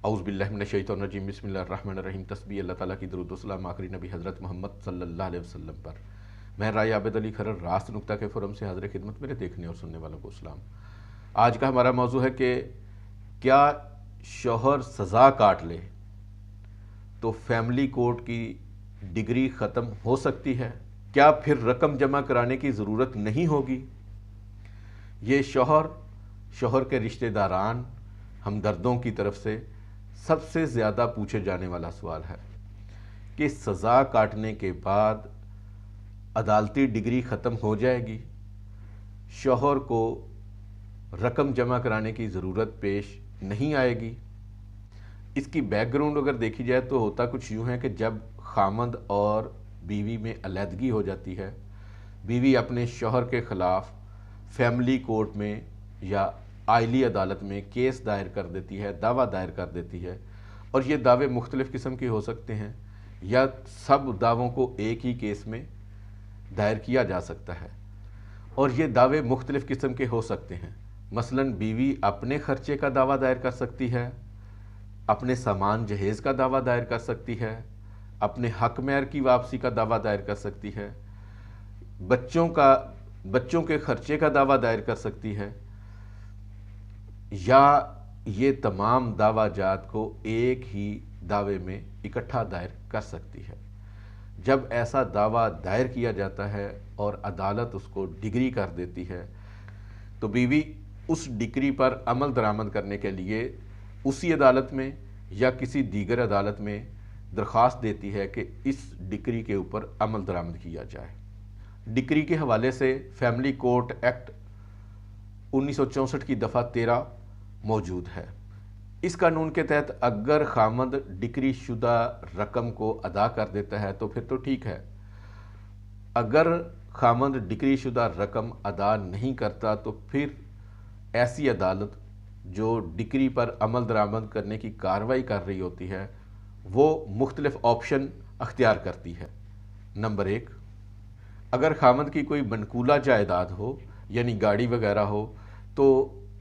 اعوذ باللہ من الشیطان الرجیم، بسم اللہ الرحمن الرحیم۔ تسبیح اللہ تعالیٰ کی، درود و سلام آخری نبی حضرت محمد صلی اللہ علیہ وسلم پر۔ میں رائی عابد علی کھرر راست نکتہ کے فورم سے حاضر خدمت، میرے دیکھنے اور سننے والوں کو اسلام۔ آج کا ہمارا موضوع ہے کہ کیا شوہر سزا کاٹ لے تو فیملی کورٹ کی ڈگری ختم ہو سکتی ہے؟ کیا پھر رقم جمع کرانے کی ضرورت نہیں ہوگی؟ یہ شوہر کے رشتہ داران ہمدردوں کی طرف سے سب سے زیادہ پوچھے جانے والا سوال ہے کہ سزا کاٹنے کے بعد عدالتی ڈگری ختم ہو جائے گی، شوہر کو رقم جمع کرانے کی ضرورت پیش نہیں آئے گی۔ اس کی بیک گراؤنڈ اگر دیکھی جائے تو ہوتا کچھ یوں ہے کہ جب خامند اور بیوی میں علیحدگی ہو جاتی ہے، بیوی اپنے شوہر کے خلاف فیملی کورٹ میں یا آئلی عدالت میں کیس دائر کر دیتی ہے، دعویٰ دائر کر دیتی ہے، اور یہ دعوے مختلف قسم کے ہو سکتے ہیں یا سب دعووں کو ایک ہی کیس میں دائر کیا جا سکتا ہے، اور یہ دعوے مختلف قسم کے ہو سکتے ہیں۔ مثلاً بیوی اپنے خرچے کا دعویٰ دائر کر سکتی ہے، اپنے سامان جہیز کا دعویٰ دائر کر سکتی ہے، اپنے حق مہر کی واپسی کا دعویٰ دائر کر سکتی ہے، بچوں کے خرچے کا دعویٰ دائر کر سکتی ہے، یا یہ تمام دعویٰ جات کو ایک ہی دعوے میں اکٹھا دائر کر سکتی ہے۔ جب ایسا دعویٰ دائر کیا جاتا ہے اور عدالت اس کو ڈگری کر دیتی ہے تو بیوی اس ڈگری پر عمل درآمد کرنے کے لیے اسی عدالت میں یا کسی دیگر عدالت میں درخواست دیتی ہے کہ اس ڈگری کے اوپر عمل درآمد کیا جائے۔ ڈگری کے حوالے سے فیملی کورٹ ایکٹ 1964 کی دفعہ 13 موجود ہے۔ اس قانون کے تحت اگر خامند ڈگری شدہ رقم کو ادا کر دیتا ہے تو پھر تو ٹھیک ہے، اگر خامند ڈگری شدہ رقم ادا نہیں کرتا تو پھر ایسی عدالت جو ڈگری پر عمل درآمد کرنے کی کارروائی کر رہی ہوتی ہے وہ مختلف آپشن اختیار کرتی ہے۔ نمبر 1، اگر خامند کی کوئی منقولہ جائیداد ہو یعنی گاڑی وغیرہ ہو تو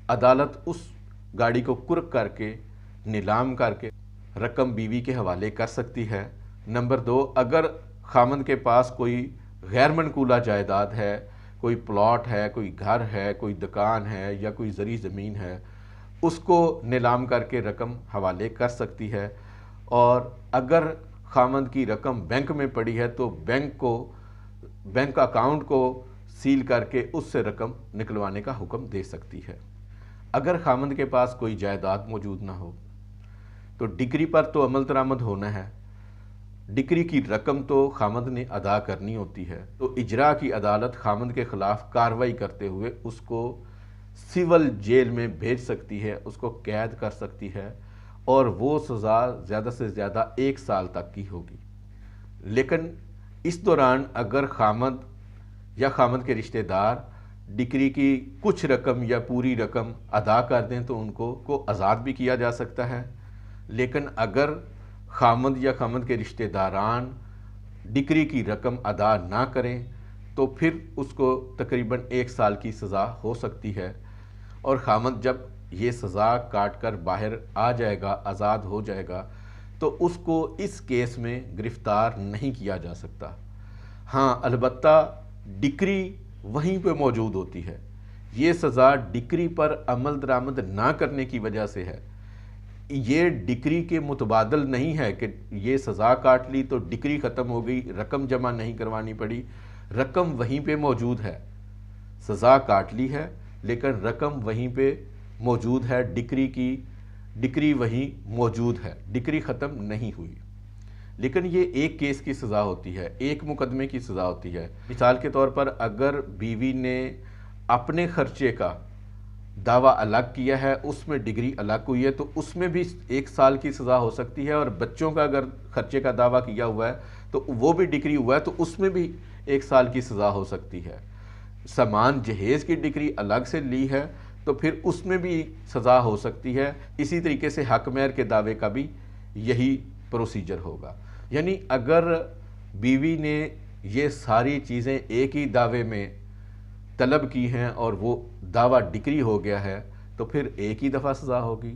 عدالت اس گاڑی کو قرق کر کے نیلام کر کے رقم بیوی کے حوالے کر سکتی ہے۔ نمبر 2، اگر خامند کے پاس کوئی غیر منقولہ جائیداد ہے، کوئی پلاٹ ہے، کوئی گھر ہے، کوئی دکان ہے یا کوئی زرعی زمین ہے، اس کو نیلام کر کے رقم حوالے کر سکتی ہے۔ اور اگر خامند کی رقم بینک میں پڑی ہے تو بینک اکاؤنٹ کو سیل کر کے اس سے رقم نکلوانے کا حکم دے سکتی ہے۔ اگر خامند کے پاس کوئی جائیداد موجود نہ ہو تو ڈگری پر تو عمل درآمد ہونا ہے، ڈگری کی رقم تو خامند نے ادا کرنی ہوتی ہے، تو اجراء کی عدالت خامند کے خلاف کارروائی کرتے ہوئے اس کو سول جیل میں بھیج سکتی ہے، اس کو قید کر سکتی ہے، اور وہ سزا زیادہ سے زیادہ 1 سال تک کی ہوگی۔ لیکن اس دوران اگر خامند یا خامند کے رشتہ دار ڈگری کی کچھ رقم یا پوری رقم ادا کر دیں تو ان کو آزاد بھی کیا جا سکتا ہے۔ لیکن اگر خامند یا خامند کے رشتہ داران ڈگری کی رقم ادا نہ کریں تو پھر اس کو تقریباً 1 سال کی سزا ہو سکتی ہے، اور خامند جب یہ سزا کاٹ کر باہر آ جائے گا، آزاد ہو جائے گا، تو اس کو اس کیس میں گرفتار نہیں کیا جا سکتا۔ ہاں، البتہ ڈگری وہیں پہ موجود ہوتی ہے۔ یہ سزا ڈگری پر عمل درآمد نہ کرنے کی وجہ سے ہے، یہ ڈگری کے متبادل نہیں ہے کہ یہ سزا کاٹ لی تو ڈگری ختم ہو گئی، رقم جمع نہیں کروانی پڑی۔ رقم وہیں پہ موجود ہے، سزا کاٹ لی ہے لیکن رقم وہیں پہ موجود ہے، ڈگری وہیں موجود ہے، ڈگری ختم نہیں ہوئی۔ لیکن یہ ایک کیس کی سزا ہوتی ہے، ایک مقدمے کی سزا ہوتی ہے۔ مثال کے طور پر اگر بیوی نے اپنے خرچے کا دعویٰ الگ کیا ہے، اس میں ڈگری الگ ہوئی ہے تو اس میں بھی 1 سال کی سزا ہو سکتی ہے، اور بچوں کا اگر خرچے کا دعویٰ کیا ہوا ہے تو وہ بھی ڈگری ہوا ہے تو اس میں بھی 1 سال کی سزا ہو سکتی ہے۔ سامان جہیز کی ڈگری الگ سے لی ہے تو پھر اس میں بھی سزا ہو سکتی ہے۔ اسی طریقے سے حق مہر کے دعوے کا بھی یہی پروسیجر ہوگا۔ یعنی اگر بیوی نے یہ ساری چیزیں ایک ہی دعوے میں طلب کی ہیں اور وہ دعویٰ ڈگری ہو گیا ہے تو پھر ایک ہی دفعہ سزا ہوگی۔